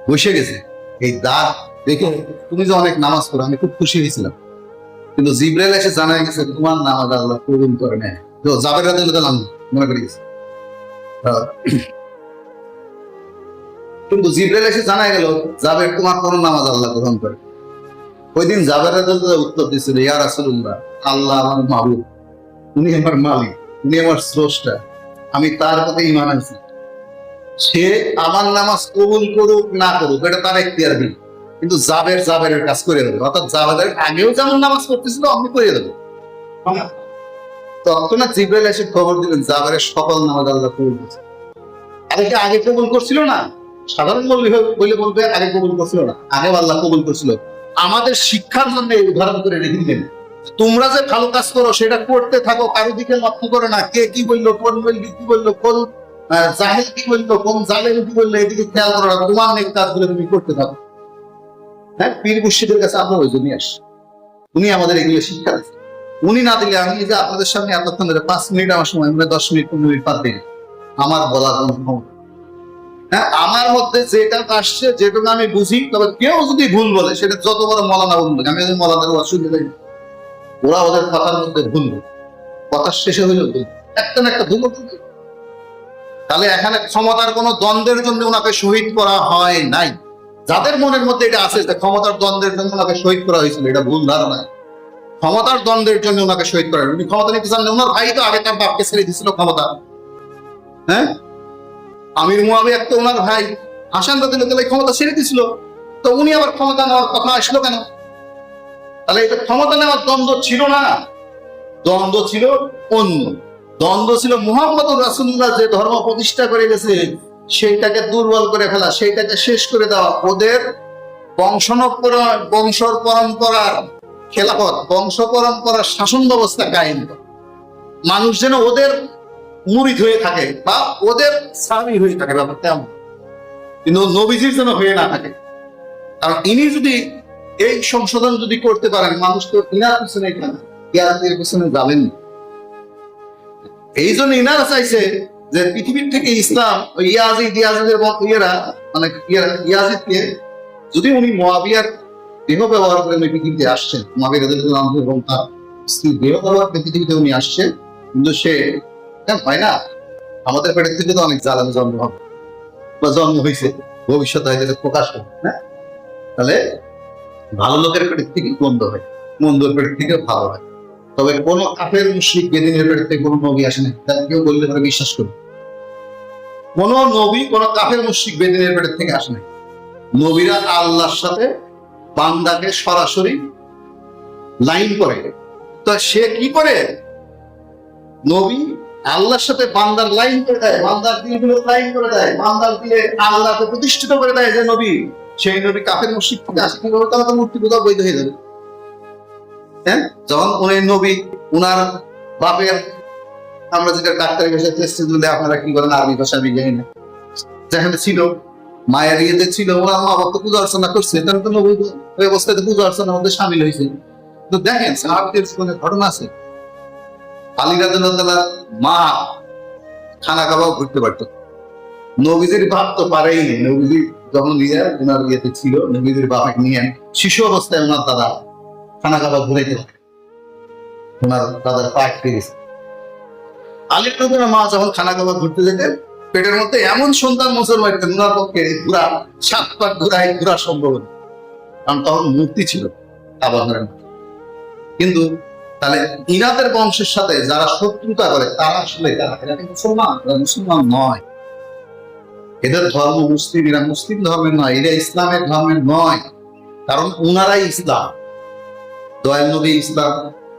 বসে গেছে। এই দাগ দেখে তুমি যে অনেক নামাজ করো আমি খুব খুশি হয়েছিলাম, কিন্তু জিবরাইল এসে জানাই গেছে তোমার নামাজ আল্লাহ কবুল করে নেয়। তো জাবের রাদিয়াল্লাহু আনহু মনে করে গেছে। কিন্তু জিবরাইল এসে জানাই গেল জাবের তোমার কোন নামাজ আল্লাহ গ্রহণ করে। ওই দিন জাবের রাদিয়াল্লাহু উত্তর দিয়েছিল, ইয়া রাসূলুল্লাহ, আল্লাহ আমার মাবুদ, উনি আমার মালিক, উনি আমার স্রষ্টা, আমি তার প্রতি ঈমান আনছি। সে আমার নামাজ কবুল করুক না করুক এটা তার এখতিয়ার দিন, কিন্তু জাবেরের কাজ করে দেবে। অর্থাৎ জাবেরের আগেও যেমন নামাজ পড়তেছিল আমি করে দেবো। তখন জিবরাইল এসে খবর দিলেন জাবেরের সকল নামাজ আল্লাহ কবুল করছে। আগে কবুল করছিল না, সাধারণ বলে বলবে আগে কবুল করছিল না, আগে আল্লাহ কবুল করছিল। আমাদের শিক্ষার জন্য উদাহরণ করে রেখে দিলেন, তোমরা যে ভালো কাজ করো সেটা করতে থাকো, কারো দিকে লক্ষ্য করো না কে কি বললো, কোন বলবি কি বললো, কোন জাহেল কি বললো, কোন জালেম কি বললো, এদিকে খেয়াল করো না, তোমার নেক কাজগুলো তুমি করতে থাকো। হ্যাঁ, পীর মুর্শিদের কাছে আমরা ওই জন্যই আসি, উনি আমাদের এগুলো শিক্ষা দিচ্ছেন। উনি না দিলে আমি যে আপনাদের সামনে এতক্ষণ ধরে 5 মিনিট আমার সময়, 10 মিনিট 15 মিনিট পার দিন, আমার বলার কোনো ক্ষমতা। হ্যাঁ, আমার মধ্যে যেটা আসছে, যেটুকু আমি বুঝি, তবে কেউ যদি ভুল বলে সেটা যত বড় মলানা বলবো, আমি মলানার অসুবিধা নেই, ওরা ওদের কথার মধ্যে ভুল, কথা শেষে হইল ভুল, একটা না একটা ভুল। তাহলে এখানে ক্ষমতার কোনো দ্বন্দ্বের জন্য ওনাকে শহীদ করা হয় নাই। যাদের মনের মধ্যে এটা আছে যে ক্ষমতার দ্বন্দ্বের জন্য ওনাকে শহীদ করা হয়েছিল, এটা ভুল ধারণা। ক্ষমতার দ্বন্দ্বের জন্য ওনাকে শহীদ করা, উনি ক্ষমতা নিতে চান না। ওনার ভাই তো আগে তার বাপকে ছেড়ে দিয়েছিল ক্ষমতা। হ্যাঁ, আমির মুয়াবিয়া তো ওনার ভাই, হাসান রাদিয়াল্লাহু ক্ষমতা ছেড়ে দিয়েছিল, তো উনি আবার ক্ষমতা নেওয়ার কথা আসলো কেন? তাহলে এটা ক্ষমতা নেওয়ার দ্বন্দ্ব ছিল না, দ্বন্দ্ব ছিল অন্য। দ্বন্দ্ব ছিল মুহাম্মদুর রাসূলুল্লাহ যে ধর্ম প্রতিষ্ঠা করে গেছে সেইটাকে দুর্বল করে ফেলা, সেইটাকে শেষ করে দেওয়া, ওদের বংশ পরম্পরার খেলাফত, বংশ পরম্পরার শাসন ব্যবস্থা কায়েম করা, মানুষ যেন ওদের মুরিদ হয়ে থাকে বা ওদের সাহাবী হয়ে থাকে, ব্যাপারটা এমন। কিন্তু নবীজির যেন হয়ে না থাকে। কারণ ইনি যদি এই সংশোধন যদি করতে পারেন, মানুষ তো ইনার পিছনে ইয়াজিদের পিছনে যাবেন। এই জন্য ইনারা চাইছে যে পৃথিবীর থেকে ইসলাম ওই ইয়াজিদের ইয়েরা, মানে ইয়াজিদকে, যদি উনি মুয়াবিয়ার দেহ ব্যবহার করে উনি পৃথিবীতে আসছেন, মুয়াবিয়া রাদিয়াল্লাহু আনহু এবং তার স্ত্রী দেহ ব্যবহার করে পৃথিবীতে উনি আসছেন, কিন্তু সে হয় না, আমাদের পেটের থেকে তো অনেক জালাম জন্ম হবে বা জন্ম হয়েছে, ভবিষ্যৎ হয়ে প্রকাশ হবে। হ্যাঁ, তাহলে ভালো লোকের পেটের থেকে মন্দ হয়, মন্দর পেটের থেকে ভালো হয়। তবে কোন কাফের মুশরিক বেদিনের পেটের থেকে কোনো নবী আসে না, কেউ বললে পরে বিশ্বাস করবে। কোন নবী কোন কাফের মুশরিক বেদিনের পেটের থেকে আসে না। নবীরা আল্লাহর সাথে বান্দাকে সরাসরি লাইন করে। তো সে কি করে? নবী আল্লাহর সাথে বান্দার লাইন করে দেয়, বান্দার দিলগুলো লাইন করে দেয়, বান্দার দিলে আল্লাহকে প্রতিষ্ঠিত করে দেয় যে নবী। সেই নবী কাফের মুশরিক থেকে আসে কিভাবে? তাহলে তো মূর্তি পূজা বৈধ হয়ে যাবে। হ্যাঁ, যখন উনি নবী, উনার বাপের, আমরা যেটা ডাক্তারি ভাষায় টেস্ট দিলে আপনারা কি করেন, আরবি ভাষা আমি জানি না, যেখানে ছিল মায়ের ইয়েতে ছিল, ওনার মা বাবা তো পূজা অর্চনা করছে, তাহলে তো নবী ওই অবস্থায় পূজা অর্চনার মধ্যে সামিল হয়েছে। তো দেখেন সাহাবীদের জীবনে ঘটনা আছে, আলী রাদিয়াল্লাহু মা খানা কাবাব ঘুরতে পারতো, নবীজির বাপ তো পারেই নেই। নবীজি যখন নিয়ে ওনার ইয়েতে ছিল, নবীজির বাপাকে নিয়ে শিশু অবস্থায় ওনার দাদা খানা কাবাব ঘুরাইতে পারে, ওনার দাদার পা কেটে গেছে। আলী রাদিয়াল্লাহু মা যখন খানা কাবাব ঘুরতে যেতেন, পেটের মধ্যে এমন সন্তান মোচড় মারতেন, ওনার পক্ষে ঘুরা 7 পাক ঘুরা সম্ভব না, কারণ তখন মূর্তি ছিল কাবা ঘরের। কিন্তু তাহলে ইনাদের বংশের সাথে যারা শত্রুতা করে তারা আসলে মুসলমান নয়, এদের ধর্ম মুসলিম, এরা মুসলিম ধর্মের নয়, এরা ইসলামের ধর্মের নয়। কারণ উনারাই ইসলাম, দয়াল নবী ইসলাম,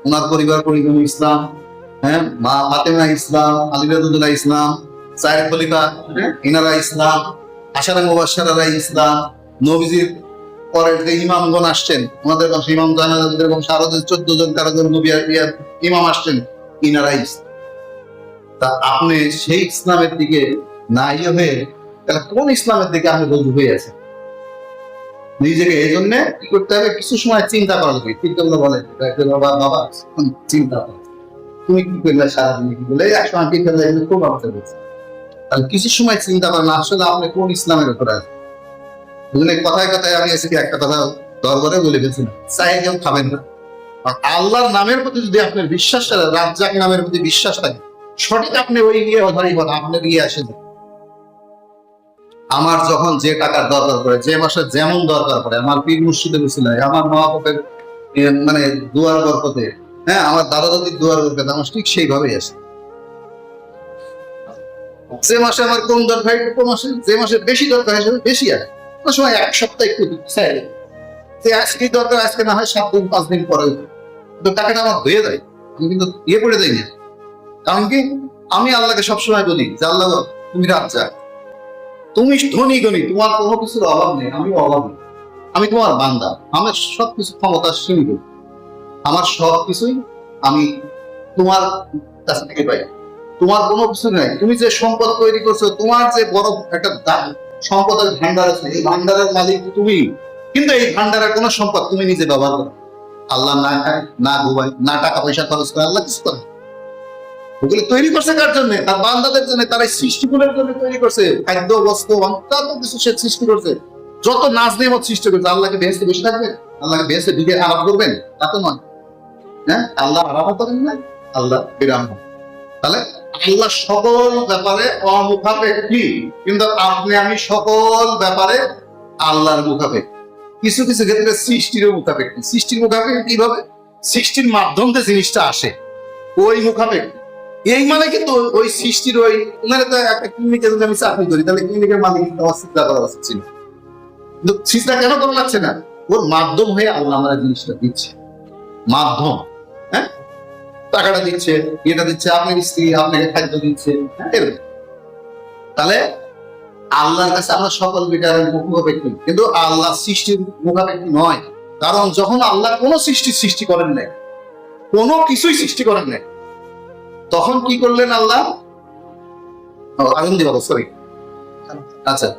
উনার পরিবার পরিজন ইসলাম, হ্যাঁ, মা ফাতেমা ইসলাম, আলী রাদিয়াল্লাহু ইসলাম, চার খলিফা ইনারা ইসলাম, আশারা মুবাশশারারা ইসলাম, নবীজির পরের যে ইমামগণ আসছেন ওনাদের বংশে, ইমাম জানাজাদের বংশে আরো যে 14 জন 13 জন নবী ইমাম আসছেন, ইনারাই ইসলাম। তা আপনি সেই ইসলামের দিকে না ইয়ে হয়ে তাহলে কোন ইসলামের দিকে আপনি রুজু হয়ে আছেন? নিজেকে এই জন্য কি করতে হবে, কিছু সময় চিন্তা করা লাগবে। চিন্তা করলে বলে বাবা চিন্তা করো, তুমি কি করলে সারাদিন, কি বলে একসময় কি করলে, খুব আমাকে বলছে। তাহলে কিছু সময় চিন্তা করেন আসলে আপনি কোন ইসলামের উপরে আছেন। কথায় কথায় আমি এসে একটা কথা দরবারে বলে ফেলছিলাম, চাই কেউ খাবেন না। আল্লাহর নামের প্রতি যদি আপনার বিশ্বাস থাকে, রাজ্জাক নামের প্রতি বিশ্বাস থাকে, সঠিক আপনি ওই গিয়ে অধারই কথা আপনার গিয়ে আসেন। আমার যখন যে টাকার দরকার পড়ে, যে মাসে যেমন দরকার পড়ে, আমার পীর মুর্শিদের উসিলায়, আমার মা বাপের মানে দুয়ার বরকতে, হ্যাঁ, আমার দাদা দাদির দুয়ার বরকতে, আমার ঠিক সেইভাবেই আসে। যে মাসে আমার কম দরকার, কোন মাসে যে মাসে বেশি দরকার হিসেবে বেশি আসে। কোনো সময় এক সপ্তাহ একটু চাই যে আজকে দরকার, আজকে না হয় 7 দিন 5 দিন পরে, কিন্তু টাকাটা আমার হয়ে যায়, আমি কিন্তু ইয়ে করে যাই না। কারণ কি, আমি আল্লাহকে সবসময় বলি যে আল্লাহ তুমি রাজ্জাক, তুমি ধনী গণী, তোমার কোনো কিছুর অভাব নেই, আমি অভাব নেই, আমি তোমার বান্দা, আমার সবকিছু ক্ষমতা সীমিত, আমার সবকিছুই আমি তোমার কাছ থেকে পাই, তোমার কোনো কিছু নাই। তুমি যে সম্পদ তৈরি করছো, তোমার যে বড় একটা সম্পদের ভান্ডার আছে, এই ভান্ডারের মালিক তুমি, কিন্তু এই ভান্ডারের কোনো সম্পদ তুমি নিজে ব্যবহার করো, আল্লাহ না খায়, না ঘুমায়, না টাকা পয়সা খরচ করে, আল্লাহ কিছু করে? ওগুলো তৈরি করছে কার জন্য? তার বান্দাদের জন্য, তারা সৃষ্টিগুলোর জন্য তৈরি করছে। খাদ্য, বস্ত্র, অন্যান্য কিছু সে সৃষ্টি করছে, যত নাচ নেমত সৃষ্টি করছে। আল্লাহকে বেহেশতে বসে থাকবেন? আল্লাহকে বেহেশতে ঢুকে আরাম করবেন? তা তো নয়। হ্যাঁ, আল্লাহ আরাম করেন না, আল্লাহ বিরাম। তাহলে আল্লাহ সকল ব্যাপারে অমুখাপেক্ষী, কিন্তু আপনি আমি সকল ব্যাপারে আল্লাহর মুখাপেক্ষী। কিছু কিছু ক্ষেত্রে সৃষ্টিরও মুখাপেক্ষী। সৃষ্টির মুখাপেক্ষী কিভাবে? সৃষ্টির মাধ্যম দিয়ে জিনিসটা আসে, ওই মুখাপেক্ষী। এই মানে কিন্তু ওই সৃষ্টির ওই মানে তো একটা ক্লিনিকে যদি আমি চাকরি করি, তাহলে ক্লিনিকের মালিক আমার চিন্তা করা উচিত ছিল, কিন্তু চিন্তা কেন করা লাগছে না? ওর মাধ্যম হয়ে আল্লাহ আমার জিনিসটা দিচ্ছে, মাধ্যম। হ্যাঁ, টাকাটা দিচ্ছে, এটা দিচ্ছে, আপনি স্ত্রী আপনাকে খাদ্য দিচ্ছে। তাহলে আল্লাহর কাছে আমরা সকল বিচারের মুখাপেক্ষী, কিন্তু আল্লাহ সৃষ্টির মুখাপেক্ষী নয়। কারণ যখন আল্লাহ কোনো সৃষ্টি করেন নাই, কোনো কিছুই সৃষ্টি করেন নাই, তখন কি করলেন আল্লাহ? সরি, আচ্ছা,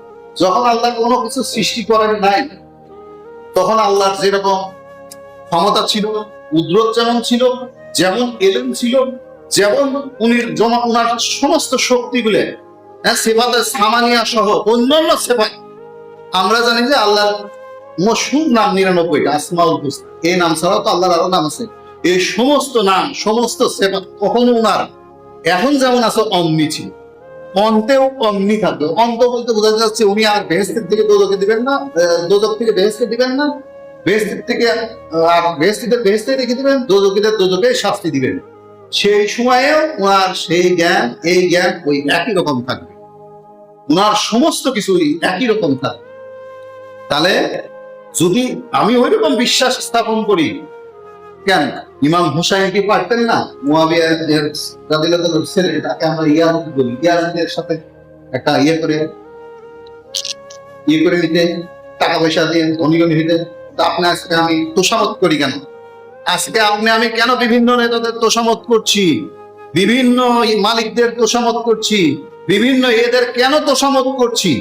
যখন আল্লাহ কোনো কিছু সৃষ্টি করেন নাই, তখন আল্লাহর যেরকম ক্ষমতা ছিল, কুদরত যেমন ছিল, যেমন এলেম ছিল, যেমন উনার সমস্ত শক্তিগুলো, সিফাতে সামানিয়া সহ অন্যান্য সিফাত, আমরা জানি যে আল্লাহর মশহুর নাম 99টা, আসমাউল হুসনা। এই নাম ছাড়াও তো আল্লাহর আরো নাম আছে। এই সমস্ত নাম, সমস্ত সিফাত কখনো উনার এখন যেমন আছে অমনি ছিল, অন্তেও অমনি থাকবে। অন্ত বলতে বোঝা যাচ্ছে উনি আর বেহেশতের থেকে দোজখে দিবেন না, দোজখ থেকে বেহেশতে দিবেন না, বেহেশতের থেকে আর বেহেশতে রেখে দিবেন, দোজখীদের দোজখে শাস্তি দিবেন। সেই সময়েও উনার সেই জ্ঞান, এই জ্ঞান ওই একই রকম থাকবে, উনার সমস্ত কিছুই একই রকম থাকবে। তাহলে যদি আমি ওই রকম বিশ্বাস স্থাপন করি, কেন ইমাম হুসাইন কি পারতেন না? মুয়াবিয়ার রাদিয়াল্লাহু ছেলে, তাকে আমরা ইয়াজিদ বলি, ইয়াজিদের সাথে একটা করে নিতে, টাকা পয়সা দিয়ে ধনী নিতে। আপনি আজকে আমি তোষামত করি কেন? আজকে আপনি আমি কেন বিভিন্ন নেতাদের তোষামত করছি, বিভিন্ন মালিকদের তোষামত করছি, বিভিন্ন এদের কেন তোষামত করছি?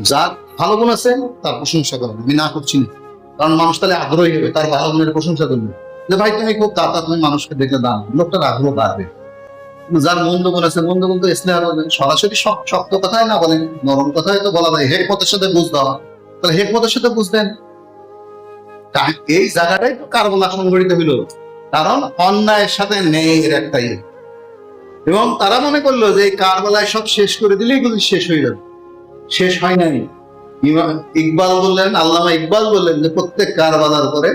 যার ভালো গুণ আছে তার প্রশংসা করেন, আমি না করছি না। কারণ মানুষ তাহলে আগ্রহী হবে, তার ভালো গুণের প্রশংসা করবে, যে ভাই তুমি খুব দাতা, তুমি মানুষকে দেখে দান, লোকটার আগ্রহ বাড়বে। যার মন্দ গুণ আছে, মন্দ গুণ তো স্নেহ করবেন। সরাসরি শক্ত কথায় না বলেন, নরম কথায় তো বলা যায়, হেকমতের সাথে বুঝ দেওয়া। তাহলে হেকমতের সাথে বুঝবেন। এই জায়গাটাই তো কারবালা সংঘটিত হইল, কারণ অন্যায়ের সাথে ন্যায়ের একটাই। এবং তারা মনে করলো যে এই কারবালায় সব শেষ করে দিলেই এগুলি শেষ হয়ে যাবে। শেষ হয় নাই। ইকবাল বললেন, আল্লামা ইকবাল বললেন যে প্রত্যেক কারবালার পরে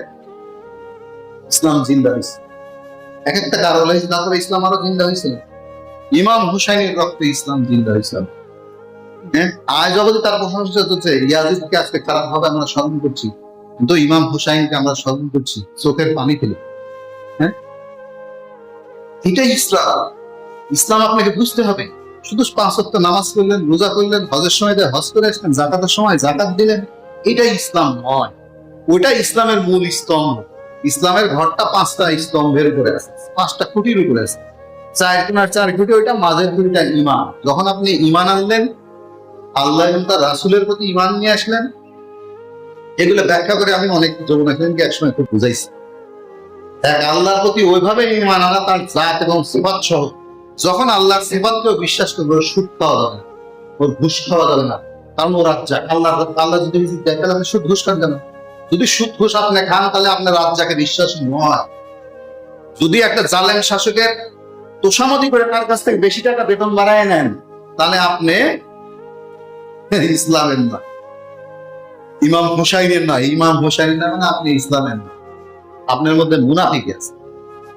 ইসলাম জিন্দা হয়েছে। এক একটা কারবালা হয়েছে, তারপরে ইসলাম আরো জিন্দা হয়েছিল। ইমাম হুসাইনের রক্তে ইসলাম জিন্দা হয়েছিল। আজ অবধি তার প্রশংসা চলছে। ইয়াজিদকে আজকে খারাপ ভাবে আমরা স্মরণ করছি, কিন্তু ইমাম হুসাইনকে আমরা স্মরণ করছি চোখের পানি ফেলে। হ্যাঁ, এটাই ইসলাম। ইসলাম আপনাকে বুঝতে হবে। শুধু 5 ওয়াক্ত নামাজ করলেন, রোজা করলেন, হজের সময় হজ করে আসলেন, যাকাতের সময় যাকাত দিলেন, এটাই ইসলাম নয়। ওইটা ইসলামের মূল স্তম্ভ। ইসলামের ঘরটা 5টা স্তম্ভের উপরে আছে, 5টা খুঁটির উপরে আছে। 4 কোণার 4 খুঁটি, ওইটা মাঝের খুঁটিটা ঈমান। যখন আপনি ঈমান আনলেন, আল্লাহ এবং তার রাসূলের প্রতি ঈমান নিয়ে আসলেন, এগুলো ব্যাখ্যা করে আমি অনেক যমুনাকে একসময় খুব বুঝাইছি। এক আল্লাহর প্রতি ওইভাবে ঈমান আনা, তার জাত এবং সিফাত সহ। যখন আল্লাহর সিফাতকেও বিশ্বাস করবে, ওর সুদ খাওয়া যাবে না, ওর ঘুষ খাওয়া যাবে না, কারণ ও রাজ্জাক। আল্লাহ যদি দেয়, তাহলে আপনি সুদ ঘুষ খান কেন? যদি সুদ ঘুষ আপনি খান, তাহলে আপনার রাজ্জাকে বিশ্বাস নয়। যদি একটা জালেম শাসকের তোষামতি করে তার কাছ থেকে বেশি টাকা বেতন বাড়ায় নেন, তাহলে আপনি ইসলামের না, ইমাম হুসাইনের না। ইমাম হুসাইনের না মানে আপনি ইসলামের না, আপনার মধ্যে মুনাফিক আছে।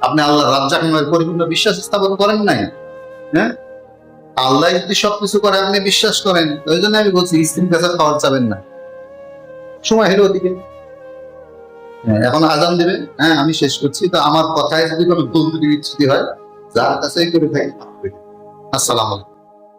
আপনি আল্লাহ রাজ্জাক পরিপূর্ণ বিশ্বাস স্থাপন করেন নাই। হ্যাঁ, আল্লাহ যদি সবকিছু করে আপনি বিশ্বাস করেন, ওই জন্য আমি বলছি স্ত্রীর কাছে খাওয়ার চাবেন না। সময় হলো ওদিকে, এখন আজান দিবে। হ্যাঁ, আমি শেষ করছি। তো আমার কথায় যদি কোনো ভুল ত্রুটি হয়, যার কাছেই করে থাকি। আসসালামু আলাইকুম।